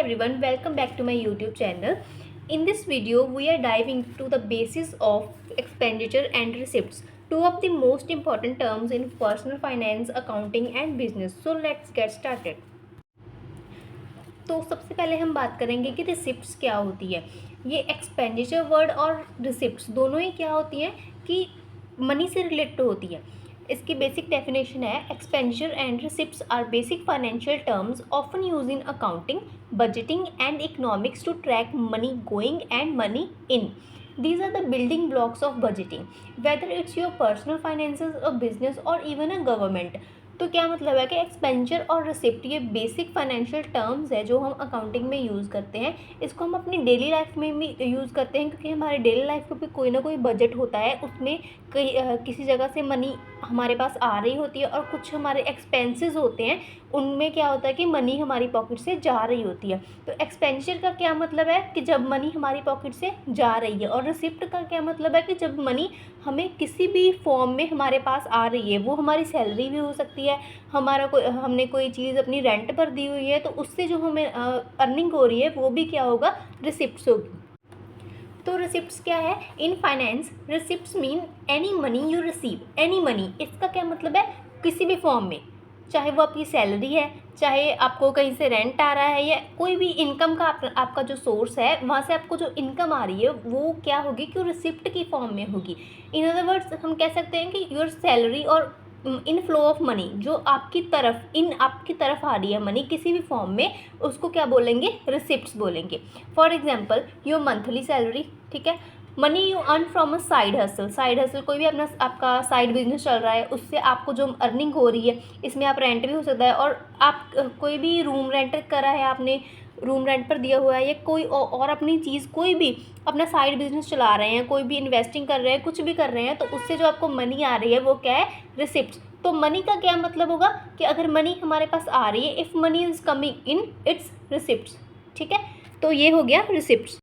everyone, welcome back to my YouTube channel. In this video, we are diving into the basis of expenditure and receipts, two of the most important terms in personal finance, accounting and business. So let's get started. तो सबसे पहले हम बात करेंगे कि receipts क्या होती है। ये एक्सपेंडिचर वर्ड और रिसिप्ट्स दोनों ही क्या होती हैं कि मनी से रिलेटेड होती है। इसकी बेसिक डेफिनेशन है expenditure and receipts are basic financial terms often use in accounting, budgeting and economics to track money going and money in. These are the building blocks of budgeting, whether it's your personal finances, a business or even a government. तो क्या मतलब है कि expenditure और receipt ये basic financial terms है जो हम अकाउंटिंग में यूज़ करते हैं। इसको हम अपनी डेली लाइफ में भी यूज़ करते हैं क्योंकि हमारे डेली लाइफ में भी कोई ना कोई बजट होता है, उसमें किसी जगह से मनी हमारे पास आ रही होती है और कुछ हमारे एक्सपेंसेस होते हैं, उनमें क्या होता है कि मनी हमारी पॉकेट से जा रही होती है। तो एक्सपेंडिचर का क्या मतलब है कि जब मनी हमारी पॉकेट से जा रही है, और रिसिप्ट का क्या मतलब है कि जब मनी हमें किसी भी फॉर्म में हमारे पास आ रही है। वो हमारी सैलरी भी हो सकती है, हमने कोई चीज़ अपनी रेंट पर दी हुई है तो उससे जो हमें अर्निंग हो रही है वो भी क्या होगा, रिसिप्ट्स होगी। तो रिसिप्ट्स क्या है in finance? Receipts mean any money you receive, any money. इसका क्या मतलब है, किसी भी फॉर्म में, चाहे वो आपकी सैलरी है, चाहे आपको कहीं से रेंट आ रहा है, या कोई भी इनकम का आपका जो सोर्स है वहाँ से आपको जो इनकम आ रही है वो क्या होगी कि रिसिप्ट की फॉर्म में होगी। इन अदर वर्ड्स हम कह सकते हैं कि योर सैलरी और इन फ्लो ऑफ मनी जो आपकी तरफ आ रही है मनी किसी भी फॉर्म में, उसको क्या बोलेंगे, रिसिप्ट्स बोलेंगे। For example your monthly salary, ठीक है, money you earn from a side hustle, कोई भी अपना आपका साइड बिजनेस चल रहा है, उससे आपको जो अर्निंग हो रही है, इसमें आप रेंट भी हो सकता है, और आप कोई भी रूम रेंट करा है, आपने रूम रेंट पर दिया हुआ है, या कोई और अपनी चीज़ कोई भी अपना साइड बिजनेस चला रहे हैं, कोई भी इन्वेस्टिंग कर रहे हैं, कुछ भी कर रहे हैं, तो उससे जो आपको मनी आ रही है वो क्या है, रिसिप्ट्स। तो मनी का क्या मतलब होगा कि अगर मनी हमारे पास आ रही है, if money is coming in, it's receipts, ठीक है। तो ये हो गया रिसिप्ट्स।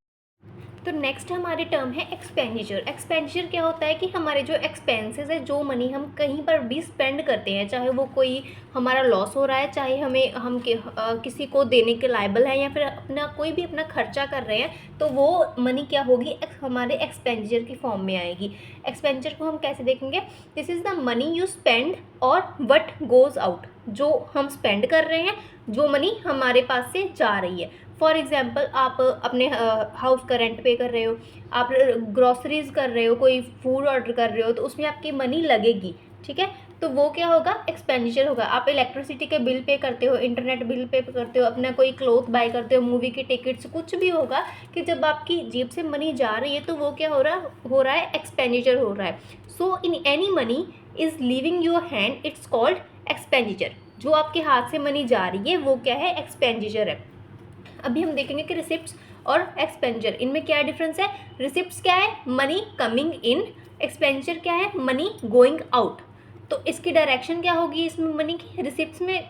तो नेक्स्ट हमारी टर्म है एक्सपेंडिचर। एक्सपेंडिचर क्या होता है कि हमारे जो एक्सपेंसेस है, जो मनी हम कहीं पर भी स्पेंड करते हैं, चाहे वो कोई हमारा लॉस हो रहा है, चाहे हम किसी को देने के लायबल है, या फिर कोई भी अपना खर्चा कर रहे हैं, तो वो मनी क्या होगी, हमारे एक्सपेंडिचर की फॉर्म में आएगी। एक्सपेंडिचर को हम कैसे देखेंगे, this is the money you spend और वट गोज़ आउट, जो हम स्पेंड कर रहे हैं, जो मनी हमारे पास से जा रही है। फॉर एग्जाम्पल आप अपने हाउस का रेंट पे कर रहे हो, आप ग्रॉसरीज कर रहे हो, कोई फूड ऑर्डर कर रहे हो, तो उसमें आपकी मनी लगेगी, ठीक है। तो वो क्या होगा, एक्सपेंडिचर होगा। आप इलेक्ट्रिसिटी के बिल पे करते हो, इंटरनेट बिल पे करते हो, अपना कोई क्लोथ बाय करते हो, मूवी की टिकट्स, कुछ भी होगा कि जब आपकी जेब से मनी जा रही है तो वो क्या हो रहा है, एक्सपेंडिचर हो रहा है। So in any money is leaving your hand, it's called expenditure. जो आपके हाथ से मनी जा रही है वो क्या है, एक्सपेंडिचर है। अभी हम देखेंगे कि रिसिप्ट्स और एक्सपेंडिचर, इनमें क्या डिफरेंस है। रिसिप्ट्स क्या है, मनी कमिंग इन, एक्सपेंडिचर क्या है, मनी गोइंग आउट। तो इसकी डायरेक्शन क्या होगी इसमें मनी की, रिसिप्ट्स में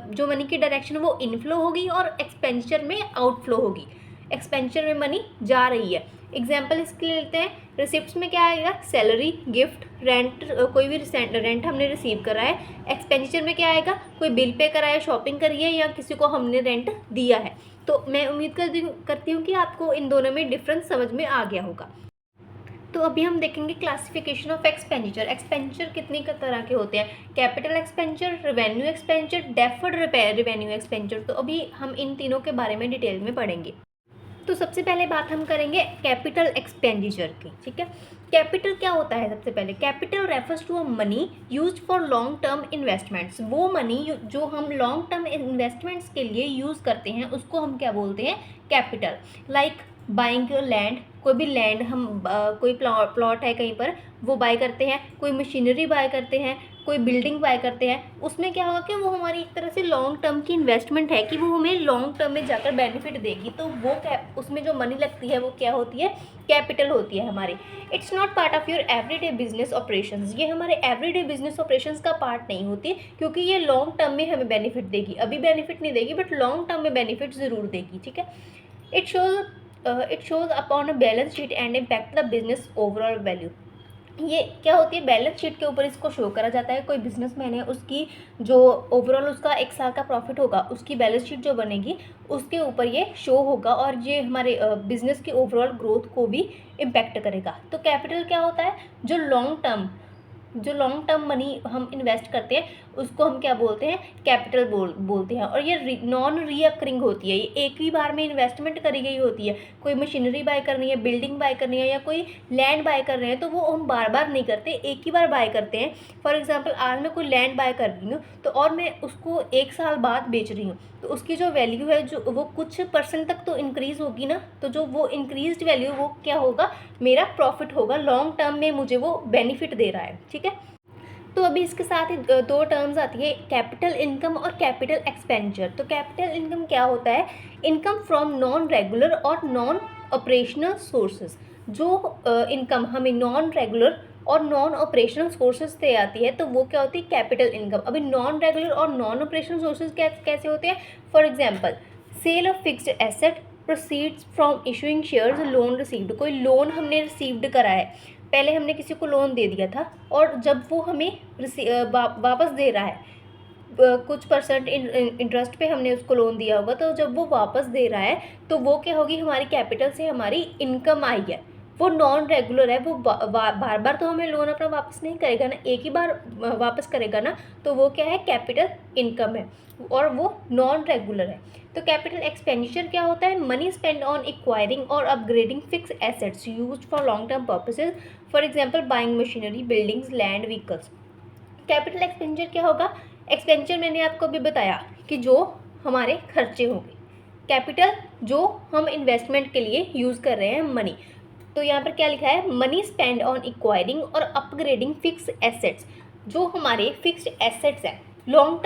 जो मनी की डायरेक्शन है वो इनफ्लो होगी और एक्सपेंडिचर में आउटफ्लो होगी। एक्सपेंडिचर में मनी जा रही है। एग्जाम्पल इसके लिए लेते हैं, रिसिप्ट्स में क्या आएगा, सैलरी, गिफ्ट, रेंट, कोई भी रेंट हमने रिसीव करा है। एक्सपेंडिचर में क्या आएगा, कोई बिल पे करा है, शॉपिंग करी है, या किसी को हमने रेंट दिया है। तो मैं उम्मीद करती हूँ कि आपको इन दोनों में डिफरेंस समझ में आ गया होगा। तो अभी हम देखेंगे क्लासिफिकेशन ऑफ एक्सपेंडिचर। एक्सपेंडिचर कितनी तरह के होते हैं, capital expenditure, revenue expenditure, deferred revenue expenditure. तो अभी हम इन तीनों के बारे में डिटेल में पढ़ेंगे। तो सबसे पहले बात हम करेंगे कैपिटल एक्सपेंडिचर की, ठीक है। कैपिटल क्या होता है, सबसे पहले capital refers to a money used for long term investments. वो मनी जो हम लॉन्ग टर्म इन्वेस्टमेंट्स के लिए यूज़ करते हैं उसको हम क्या बोलते हैं, कैपिटल। लाइक बाइंग लैंड, कोई भी लैंड हम कोई प्लॉट है कहीं पर, वो बाय करते हैं, कोई मशीनरी बाय करते हैं, कोई बिल्डिंग बाय करते हैं, उसमें क्या होगा कि वो हमारी एक तरह से लॉन्ग टर्म की इन्वेस्टमेंट है कि वो हमें लॉन्ग टर्म में जाकर बेनिफिट देगी। तो वो उसमें जो मनी लगती है वो क्या होती है, कैपिटल होती है हमारी। It's not part of your everyday business operations. ये हमारे एवरीडे बिजनेस ऑपरेशंस का पार्ट नहीं होती, क्योंकि ये लॉन्ग टर्म में हमें बेनिफिट देगी। अभी बेनिफिट नहीं देगी बट लॉन्ग टर्म में बेनिफिट ज़रूर देगी, ठीक है। It shows upon a balance sheet and impact the business overall value. ये क्या होती है, बैलेंस शीट के ऊपर इसको शो करा जाता है। कोई बिजनेसमैन है, उसकी जो ओवरऑल उसका 1 साल का प्रॉफिट होगा, उसकी बैलेंस शीट जो बनेगी उसके ऊपर ये शो होगा, और ये हमारे बिजनेस की ओवरऑल ग्रोथ को भी इम्पैक्ट करेगा। तो कैपिटल क्या होता है, जो लॉन्ग टर्म मनी हम इन्वेस्ट करते हैं उसको हम क्या बोलते हैं, कैपिटल बोलते हैं। और ये नॉन रीअकरिंग होती है, ये एक ही बार में इन्वेस्टमेंट करी गई होती है। कोई मशीनरी बाय करनी है, बिल्डिंग बाय करनी है, या कोई लैंड बाय कर रहे हैं, तो वो हम बार बार नहीं करते, एक ही बार बाय करते हैं। फॉर एग्जाम्पल आज मैं कोई लैंड बाय कर रही हूँ, तो और मैं उसको 1 साल बाद बेच रही हूँ, तो उसकी जो वैल्यू है जो वो कुछ परसेंट तक तो इंक्रीज़ होगी ना, तो जो वो इंक्रीज्ड वैल्यू वो क्या होगा, मेरा प्रॉफिट होगा, लॉन्ग टर्म में मुझे वो बेनिफिट दे रहा है। ठीक है, तो अभी इसके साथ ही 2 टर्म्स आती है, कैपिटल इनकम और कैपिटल एक्सपेंडिचर। तो कैपिटल इनकम क्या होता है, इनकम फ्रॉम नॉन रेगुलर और नॉन ऑपरेशनल सोर्सेज। जो इनकम हमें नॉन रेगुलर और नॉन ऑपरेशनल सोर्सेज से आती है, तो वो क्या होती है, कैपिटल इनकम। अभी नॉन रेगुलर और नॉन ऑपरेशनल सोर्सेज कैसे होते हैं, for example sale of fixed asset, proceeds from issuing shares, loan received. कोई लोन हमने रिसीव्ड करा है, पहले हमने किसी को लोन दे दिया था, और जब वो हमें वापस दे रहा है, कुछ परसेंट इंटरेस्ट पे हमने उसको लोन दिया होगा, तो जब वो वापस दे रहा है तो वो क्या होगी, हमारी कैपिटल से हमारी इनकम आई है। वो नॉन रेगुलर है, वो बार बार तो हमें लोन अपना वापस नहीं करेगा ना, एक ही बार वापस करेगा ना, तो वो क्या है, कैपिटल इनकम है, और वो नॉन रेगुलर है। तो कैपिटल एक्सपेंडिचर क्या होता है, मनी स्पेंड ऑन एक्वायरिंग और upgrading fix assets used for long term purposes, for example buying machinery, buildings, land, vehicles. Capital expenditure क्या होगा, एक्सपेंडिचर मैंने आपको भी बताया कि जो हमारे खर्चे होंगे, कैपिटल जो हम इन्वेस्टमेंट के लिए यूज़ कर रहे हैं, मनी। तो यहाँ पर क्या लिखा है, मनी स्पेंड ऑन एक्वायरिंग और अपग्रेडिंग फिक्स एसेट्स। जो हमारे फिक्स्ड एसेट्स हैं, लॉन्ग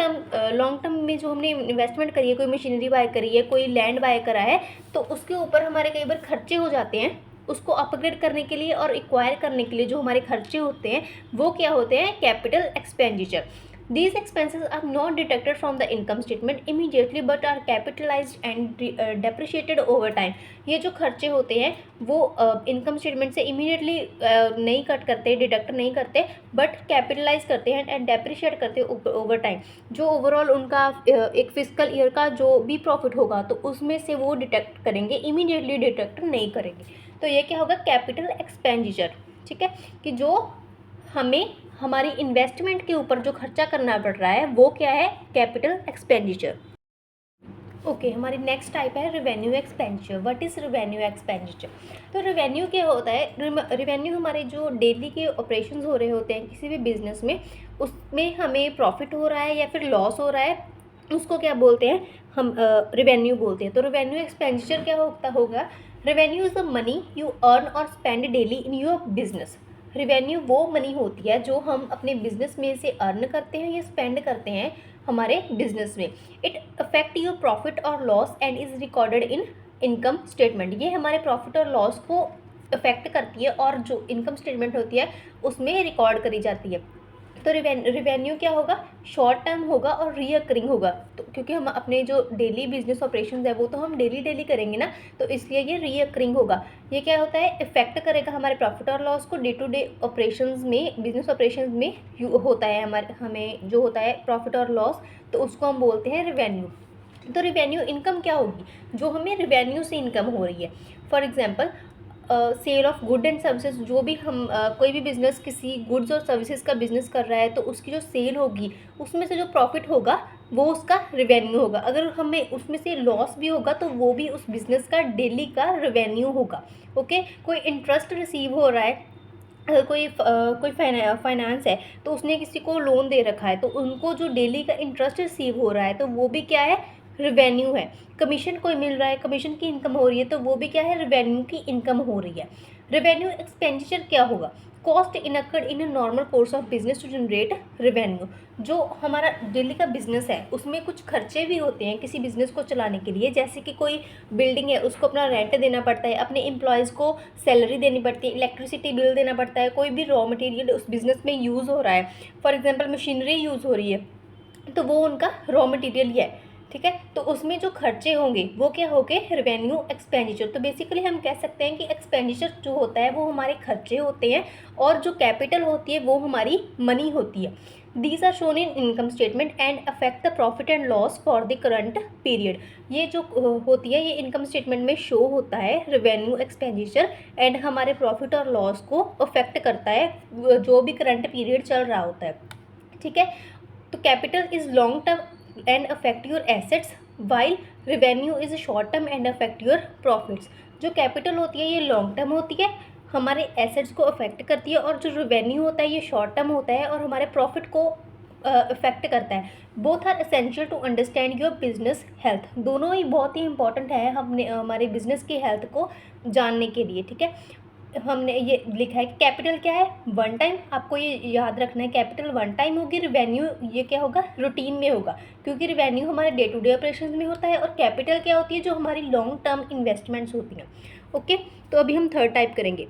टर्म में जो हमने इन्वेस्टमेंट करी है, कोई मशीनरी बाय करी है, कोई लैंड बाय करा है, तो उसके ऊपर हमारे कई बार खर्चे हो जाते हैं। उसको अपग्रेड करने के लिए और एक्वायर करने के लिए जो हमारे खर्चे होते हैं, वो क्या होते हैं, capital expenditure. These expenses are not deducted from the income statement immediately but are capitalized and depreciated over time. ये जो खर्चे होते हैं वो इनकम स्टेटमेंट से इमीडिएटली नहीं कट करते, डिडक्ट नहीं करते, बट कैपिटलाइज करते हैं एंड डेप्रिशिएट करते हैं ओवर टाइम। जो ओवरऑल उनका एक फिजिकल ईयर का जो भी प्रॉफिट होगा, तो उसमें से वो डिडक्ट करेंगे, इमीडिएटली डिडक्ट नहीं करेंगे। तो ये क्या होगा, कैपिटल एक्सपेंडिचर। ठीक है, कि जो हमें हमारी इन्वेस्टमेंट के ऊपर जो खर्चा करना पड़ रहा है, वो क्या है, कैपिटल एक्सपेंडिचर। ओके, हमारी नेक्स्ट टाइप है revenue expenditure. What is revenue expenditure? तो रेवेन्यू क्या होता है, रेवेन्यू हमारे जो डेली के ऑपरेशंस हो रहे होते हैं किसी भी बिजनेस में, उसमें हमें प्रॉफिट हो रहा है या फिर लॉस हो रहा है, उसको क्या बोलते हैं, हम रेवेन्यू बोलते हैं। तो रेवेन्यू एक्सपेंडिचर क्या होगा, revenue is the money you earn और spend daily in your business. Revenue वो मनी होती है जो हम अपने बिजनेस में से अर्न करते हैं या स्पेंड करते हैं हमारे बिजनेस में। इट अफेक्ट योर प्रॉफिट और loss and is recorded in income statement. ये हमारे प्रॉफिट और लॉस को अफेक्ट करती है और जो इनकम स्टेटमेंट होती है उसमें रिकॉर्ड करी जाती है। तो रिवेन्यू क्या होगा, शॉर्ट टर्म होगा और रीअकरिंग होगा। तो क्योंकि हम अपने जो डेली बिजनेस ऑपरेशंस है वो तो हम डेली करेंगे ना, तो इसलिए ये रीअकरिंग होगा। ये क्या होता है, इफेक्ट करेगा हमारे प्रॉफिट और लॉस को। डे टू डे ऑपरेशंस में, बिजनेस ऑपरेशंस में होता है हमें जो होता है प्रॉफिट और लॉस, तो उसको हम बोलते हैं रेवेन्यू। तो रेवेन्यू इनकम क्या होगी, जो हमें रेवेन्यू से इनकम हो रही है। For example sale of good and services. जो भी हम कोई भी बिज़नेस किसी गुड्स और सर्विसेज का बिज़नेस कर रहा है, तो उसकी जो सेल होगी उसमें से जो प्रॉफिट होगा वो उसका रेवेन्यू होगा। अगर हमें उसमें से लॉस भी होगा तो वो भी उस बिज़नेस का डेली का रेवेन्यू होगा। ओके, कोई इंटरेस्ट रिसीव हो रहा है, अगर कोई फाइनेंस है तो उसने किसी को लोन दे रखा है, तो उनको जो डेली का इंटरेस्ट रिसीव हो रहा है तो वो भी क्या है, रेवेन्यू है। कमीशन कोई मिल रहा है, कमीशन की इनकम हो रही है, तो वो भी क्या है, रेवेन्यू की इनकम हो रही है। रेवेन्यू एक्सपेंडिचर क्या होगा, cost incurred in a normal course of business to generate revenue. जो हमारा डेली का बिजनेस है उसमें कुछ खर्चे भी होते हैं किसी बिजनेस को चलाने के लिए, जैसे कि कोई बिल्डिंग है उसको अपना रेंट देना पड़ता है, अपने एम्प्लॉयज़ को सैलरी देनी पड़ती है, इलेक्ट्रिसिटी बिल देना पड़ता है, कोई भी रॉ मटेरियल उस बिज़नेस में यूज़ हो रहा है, फॉर एग्जांपल मशीनरी यूज़ हो रही है, तो वो उनका रॉ मटेरियल ही है। ठीक है। तो उसमें जो खर्चे होंगे वो क्या होंगे, रेवेन्यू एक्सपेंडिचर। तो बेसिकली हम कह सकते हैं कि एक्सपेंडिचर जो होता है वो हमारे खर्चे होते हैं और जो कैपिटल होती है वो हमारी मनी होती है। These are shown in income statement and affect the profit and loss for the current period. ये जो होती है ये इनकम स्टेटमेंट में शो होता है, रेवेन्यू एक्सपेंडिचर, एंड हमारे प्रॉफिट और लॉस को अफेक्ट करता है जो भी करंट पीरियड चल रहा होता है। ठीक है। तो capital is long term and affect your assets, while revenue is short term and affect your profits. जो कैपिटल होती है ये लॉन्ग टर्म होती है, हमारे एसेट्स को अफेक्ट करती है, और जो रेवेन्यू होता है ये शॉर्ट टर्म होता है और हमारे प्रॉफिट को अफेक्ट करता है। Both are essential to understand your business health. दोनों ही बहुत ही इंपॉर्टेंट है हमने हमारे बिजनेस की हेल्थ को जानने के लिए। ठीक है। हमने ये लिखा है कि कैपिटल क्या है, वन टाइम। आपको ये याद रखना है, कैपिटल वन टाइम होगी, रिवेन्यू ये क्या होगा, रूटीन में होगा, क्योंकि रिवेन्यू हमारे डे टू डे ऑपरेशन में होता है, और कैपिटल क्या होती है, जो हमारी लॉन्ग टर्म इन्वेस्टमेंट्स होती हैं। ओके। तो अभी हम थर्ड टाइप करेंगे।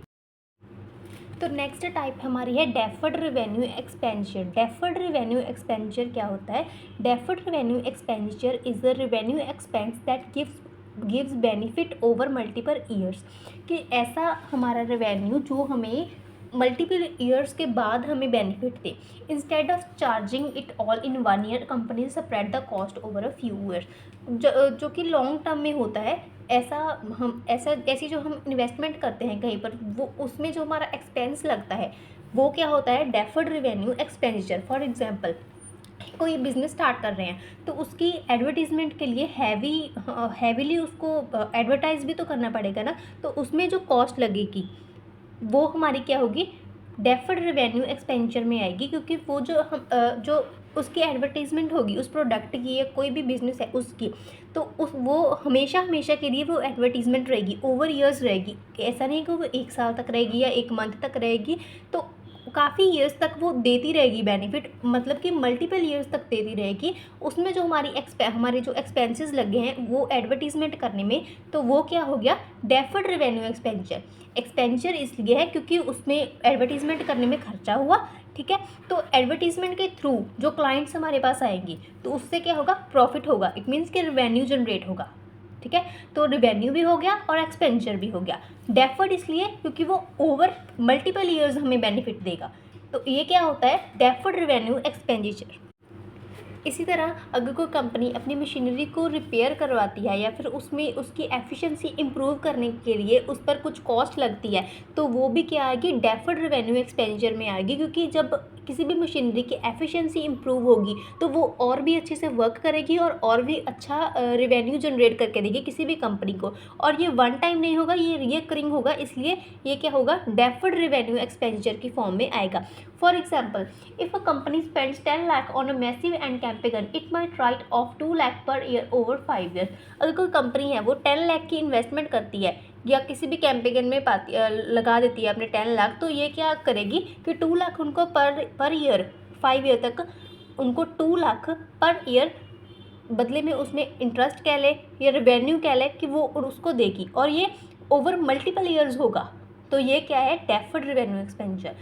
तो नेक्स्ट टाइप हमारी है deferred revenue expenditure. Deferred revenue expenditure क्या होता है, deferred revenue expenditure is the revenue expense that gives benefit over multiple years. कि ऐसा हमारा रेवेन्यू जो हमें मल्टीपल ईयर्स के बाद हमें benefit they. Instead of charging it all in one year, company spread the cost over a few years. जो कि लॉन्ग टर्म में होता है। ऐसी जो हम इन्वेस्टमेंट करते हैं कहीं पर, वो उसमें जो हमारा एक्सपेंस लगता है वो क्या होता है, deferred revenue expenditure. For example, कोई बिजनेस स्टार्ट कर रहे हैं तो उसकी एडवर्टीजमेंट के लिए हैवीली उसको एडवर्टाइज भी तो करना पड़ेगा ना। तो उसमें जो कॉस्ट लगेगी वो हमारी क्या होगी, डेफर्ड रेवेन्यू एक्सपेंडिचर में आएगी, क्योंकि वो जो उसकी एडवर्टीजमेंट होगी उस प्रोडक्ट की या कोई भी बिजनेस है उसकी, तो वो हमेशा हमेशा के लिए वो एडवर्टीजमेंट रहेगी, ओवर ईयर्स रहेगी। ऐसा नहीं कि वो एक साल तक रहेगी या एक मंथ तक रहेगी, तो काफ़ी ईयर्स तक वो देती रहेगी बेनिफिट, मतलब कि मल्टीपल ईयर्स तक देती रहेगी। उसमें जो हमारे जो एक्सपेंसेस लगे हैं वो एडवर्टीजमेंट करने में, तो वो क्या हो गया, डेफर्ड रेवेन्यू एक्सपेंडिचर। एक्सपेंडिचर इसलिए है क्योंकि उसमें एडवर्टीजमेंट करने में खर्चा हुआ। ठीक है। तो एडवर्टीजमेंट के थ्रू जो क्लाइंट्स हमारे पास आएंगी तो उससे क्या होगा, प्रॉफिट होगा। इट मीन्स कि रेवेन्यू जनरेट होगा। ठीक है। तो रेवेन्यू भी हो गया और एक्सपेंडिचर भी हो गया। डेफर्ड इसलिए क्योंकि वो ओवर मल्टीपल ईयर्स हमें बेनिफिट देगा। तो ये क्या होता है, डेफर्ड रेवेन्यू एक्सपेंडिचर। इसी तरह अगर कोई कंपनी अपनी मशीनरी को रिपेयर करवाती है या फिर उसमें उसकी एफिशिएंसी इंप्रूव करने के लिए उस पर कुछ कॉस्ट लगती है, तो वो भी क्या आएगी, डेफर्ड रेवेन्यू एक्सपेंडिचर में आएगी। क्योंकि जब किसी भी मशीनरी की एफिशिएंसी इंप्रूव होगी तो वो और भी अच्छे से वर्क करेगी और भी अच्छा रेवेन्यू जनरेट करके देगी किसी भी कंपनी को। और ये वन टाइम नहीं होगा, ये रिकरिंग होगा, इसलिए ये क्या होगा, डेफर्ड रेवेन्यू एक्सपेंडिचर की फॉर्म में आएगा। For example, if a company spends 10 lakh on a massive ad campaign, it might write off 2 lakh per year over 5 years. अगर कोई कंपनी है वो 10 लाख की इन्वेस्टमेंट करती है या किसी भी कैंपेगन में लगा देती है अपने 10 लाख, तो ये क्या करेगी कि 2 लाख उनको पर ईयर 5 ईयर तक उनको 2 लाख पर ईयर बदले में उसमें इंटरेस्ट कह ले या रेवेन्यू कह ले कि वो उसको देगी, और ये ओवर मल्टीपल ईयर्स होगा। तो ये क्या है, डेफर्ड रेवेन्यू एक्सपेंडिचर।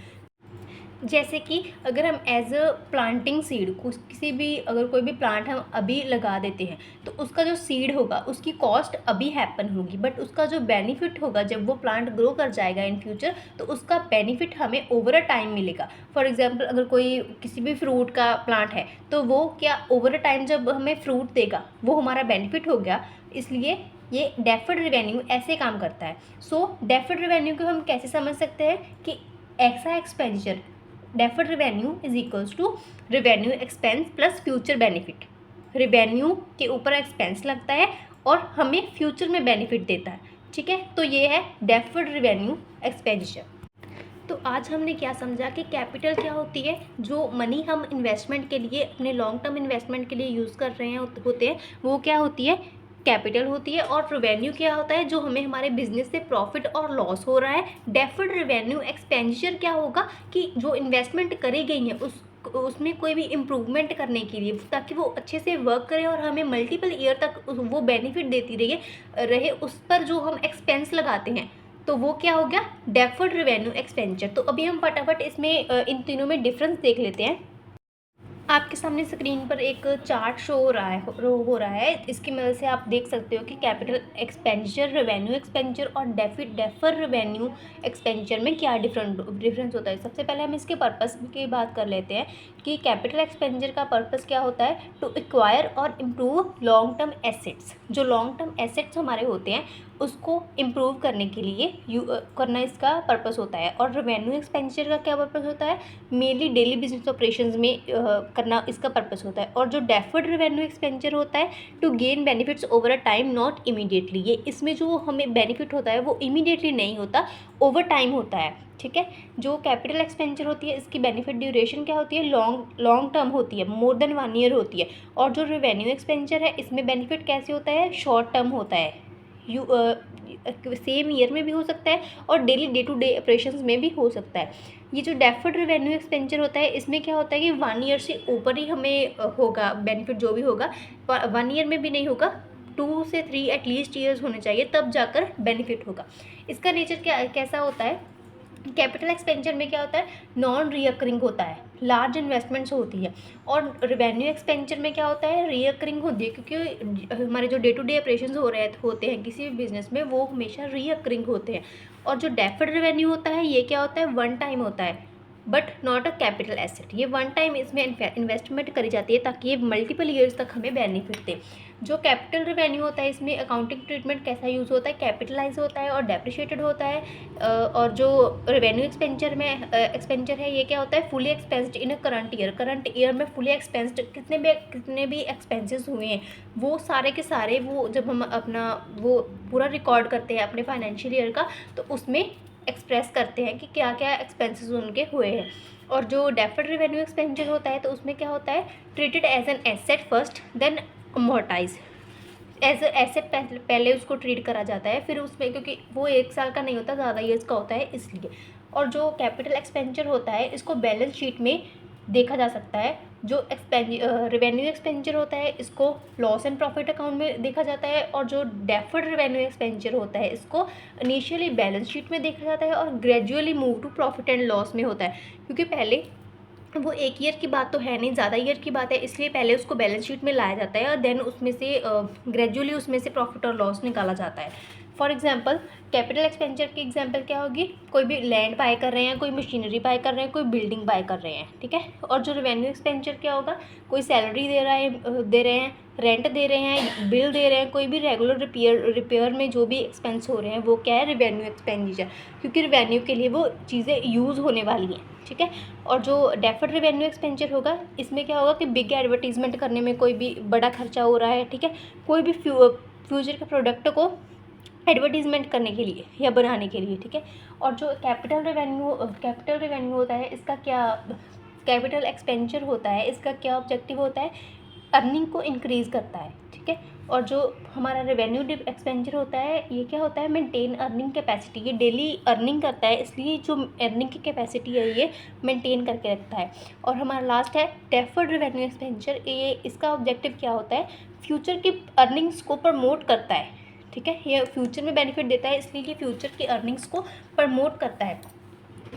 जैसे कि अगर हम एज अ प्लांटिंग सीड किसी भी अगर कोई भी प्लांट हम अभी लगा देते हैं तो उसका जो सीड होगा उसकी कॉस्ट अभी हैपन होगी, बट उसका जो बेनिफिट होगा जब वो प्लांट ग्रो कर जाएगा इन फ्यूचर, तो उसका बेनिफिट हमें ओवर अ टाइम मिलेगा। फॉर एग्जांपल, अगर कोई किसी भी फ्रूट का प्लांट है तो वो क्या ओवर अ टाइम जब हमें फ्रूट देगा वो हमारा बेनिफिट हो गया। इसलिए ये डेफर्ड रेवेन्यू ऐसे काम करता है। सो डेफर्ड रेवेन्यू को हम कैसे समझ सकते हैं कि ऐसा expenditure, deferred revenue is equals to revenue expense plus future benefit. Revenue के ऊपर एक्सपेंस लगता है और हमें फ्यूचर में बेनिफिट देता है। ठीक है। तो ये है डेफर्ड रेवेन्यू एक्सपेंडिचर। तो आज हमने क्या समझा कि कैपिटल क्या होती है, जो मनी हम इन्वेस्टमेंट के लिए अपने लॉन्ग टर्म इन्वेस्टमेंट के लिए यूज़ कर रहे हैं होते हैं, वो क्या होती है, कैपिटल होती है। और रेवेन्यू क्या होता है, जो हमें हमारे बिजनेस से प्रॉफिट और लॉस हो रहा है। डेफर्ड रेवेन्यू एक्सपेंडिचर क्या होगा कि जो इन्वेस्टमेंट करी गई है उसमें कोई भी इम्प्रूवमेंट करने के लिए, ताकि वो अच्छे से वर्क करे और हमें मल्टीपल ईयर तक वो बेनिफिट देती रहे उस पर जो हम एक्सपेंस लगाते हैं, तो वो क्या हो गया, डेफर्ड रेवेन्यू एक्सपेंडिचर। तो अभी हम फटाफट इसमें इन तीनों में डिफरेंस देख लेते हैं। आपके सामने स्क्रीन पर एक चार्ट शो हो रहा है। इसकी मदद से आप देख सकते हो कि कैपिटल एक्सपेंडिचर, रेवेन्यू एक्सपेंडिचर और डेफर रेवेन्यू एक्सपेंडिचर में क्या डिफरेंस होता है। सबसे पहले हम इसके पर्पस की बात कर लेते हैं कि कैपिटल एक्सपेंडिचर का पर्पस क्या होता है, टू एक्वायर और इम्प्रूव लॉन्ग टर्म एसेट्स। जो लॉन्ग टर्म एसेट्स हमारे होते हैं उसको इम्प्रूव करने के लिए करना इसका पर्पस होता है। और रेवेन्यू एक्सपेंडिचर का क्या पर्पस होता है, मेनली डेली बिजनेस ऑपरेशंस में करना इसका पर्पस होता है। और जो डेफर्ड रेवेन्यू एक्सपेंडिचर होता है, to gain benefits over a time not immediately. ये इसमें जो हमें बेनिफिट होता है वो इमीडिएटली नहीं होता, ओवर टाइम होता है। ठीक है, जो कैपिटल एक्सपेंडिचर होती है इसकी बेनिफिट ड्यूरेशन क्या होती है, लॉन्ग टर्म होती है, मोर देन 1 ईयर होती है। और जो रेवेन्यू एक्सपेंडिचर है इसमें बेनिफिट कैसे होता है, शॉर्ट टर्म होता है, सेम ईयर में भी हो सकता है और daily day to day operations में भी हो सकता है। ये जो डेफर्ड रेवेन्यू एक्सपेंडिचर होता है इसमें क्या होता है कि 1 ईयर से ऊपर ही हमें होगा बेनिफिट, जो भी होगा 1 ईयर में भी नहीं होगा, 2 से 3 एटलीस्ट ईयर्स होने चाहिए तब जाकर बेनिफिट होगा। इसका नेचर कैसा होता है, कैपिटल एक्सपेंडिचर में क्या होता है, नॉन रिकरिंग होता है, लार्ज इन्वेस्टमेंट्स होती है। और रेवेन्यू एक्सपेंडिचर में क्या होता है, रिकरिंग होती है, क्योंकि हमारे जो डे टू डे ऑपरेशंस होते हैं किसी भी बिजनेस में वो हमेशा रिकरिंग होते हैं। और जो डेफर्ड रेवेन्यू होता है ये क्या होता है, वन टाइम होता है, but not a capital asset. ये वन टाइम इसमें इन्वेस्टमेंट करी जाती है ताकि ये मल्टीपल ईयर्स तक हमें बेनिफिट दे। जो कैपिटल रेवेन्यू होता है इसमें अकाउंटिंग ट्रीटमेंट कैसा यूज़ होता है, कैपिटलाइज होता है और डेप्रिशिएटेड होता है। और जो रेवेन्यू एक्सपेंडिचर है ये क्या होता है, fully expensed in a current year में फुली एक्सपेंस्ड, कितने भी एक्सपेंसेस हुए हैं वो सारे के सारे, वो जब हम अपना वो पूरा रिकॉर्ड करते हैं अपने फाइनेंशियल ईयर का तो उसमें एक्सप्रेस करते हैं कि क्या क्या एक्सपेंसेस उनके हुए हैं। और जो डेफर्ड रेवेन्यू एक्सपेंडिचर होता है तो उसमें क्या होता है, treated as an asset first then amortise. As asset पहले उसको ट्रीट करा जाता है, फिर उसमें क्योंकि वो 1 साल का नहीं होता, ज़्यादा ईयर्स का होता है इसलिए। और जो कैपिटल एक्सपेंडिचर होता है इसको बैलेंस शीट में देखा जा सकता है। जो रेवेन्यू एक्सपेंडिचर होता है इसको लॉस एंड प्रॉफिट अकाउंट में देखा जाता है। और जो डेफर्ड रेवेन्यू एक्सपेंडिचर होता है इसको इनिशियली बैलेंस शीट में देखा जाता है और gradually move to profit and loss में होता है, क्योंकि पहले वो 1 ईयर की बात तो है नहीं, ज़्यादा ईयर की बात है, इसलिए पहले उसको बैलेंस शीट में लाया जाता है और देन उसमें से ग्रेजुअली उसमें से प्रॉफिट और लॉस निकाला जाता है। फॉर एग्जांपल कैपिटल एक्सपेंडिचर की एग्जांपल क्या होगी, कोई भी लैंड बाय कर रहे हैं, कोई मशीनरी बाय कर रहे हैं, कोई बिल्डिंग बाय कर रहे हैं, ठीक है। और जो रेवेन्यू एक्सपेंडिचर क्या होगा, कोई सैलरी दे रहे हैं, रेंट दे रहे हैं, बिल दे रहे हैं, कोई भी रेगुलर रिपेयर में जो भी एक्सपेंस हो रहे हैं वो क्या है, रेवेन्यू एक्सपेंडिचर, क्योंकि रेवेन्यू के लिए वो चीज़ें यूज़ होने वाली हैं, ठीक है। और जो डेफर्ड रेवेन्यू एक्सपेंडिचर होगा इसमें क्या होगा कि बिग एडवर्टीजमेंट करने में कोई भी बड़ा खर्चा हो रहा है, ठीक है, कोई भी फ्यूचर के प्रोडक्ट को एडवर्टीजमेंट करने के लिए या बनाने के लिए, ठीक है। और जो कैपिटल रेवेन्यू होता है इसका क्या, कैपिटल एक्सपेंडिचर होता है इसका क्या ऑब्जेक्टिव होता है, अर्निंग को इंक्रीज़ करता है, ठीक है। और जो हमारा रेवेन्यू एक्सपेंडिचर होता है ये क्या होता है, मेंटेन अर्निंग कैपेसिटी, ये डेली अर्निंग करता है इसलिए जो अर्निंग की कैपेसिटी है ये मेंटेन करके रखता है। और हमारा लास्ट है डेफर्ड रेवेन्यू एक्सपेंडिचर, ये इसका ऑब्जेक्टिव क्या होता है, फ्यूचर की अर्निंग्स को प्रमोट करता है, ठीक है। ये फ्यूचर में बेनिफिट देता है इसलिए ये फ्यूचर की अर्निंग्स को प्रमोट करता है,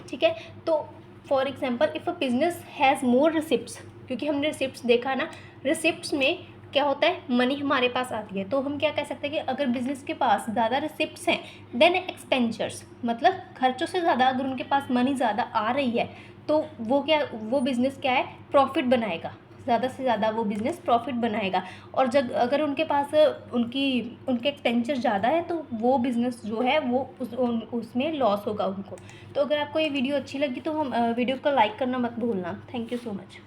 ठीक है। तो for example if a business has more receipts, क्योंकि हमने रिसिप्ट्स देखा ना, रिसिप्ट्स में क्या होता है, मनी हमारे पास आती है, तो हम क्या कह सकते हैं कि अगर बिज़नेस के पास ज़्यादा रिसिप्ट्स हैं देन एक्सपेंचर्स, मतलब खर्चों से ज़्यादा अगर उनके पास मनी ज़्यादा आ रही है तो वो बिज़नेस क्या है, प्रॉफिट बनाएगा, ज़्यादा से ज़्यादा वो बिज़नेस प्रॉफिट बनाएगा। और जब अगर उनके पास उनके एक्सपेंचर ज़्यादा है तो वो बिज़नेस जो है वो उसमें लॉस होगा उनको। तो अगर आपको ये वीडियो अच्छी लगी तो हम वीडियो को लाइक करना मत भूलना। Thank you so much.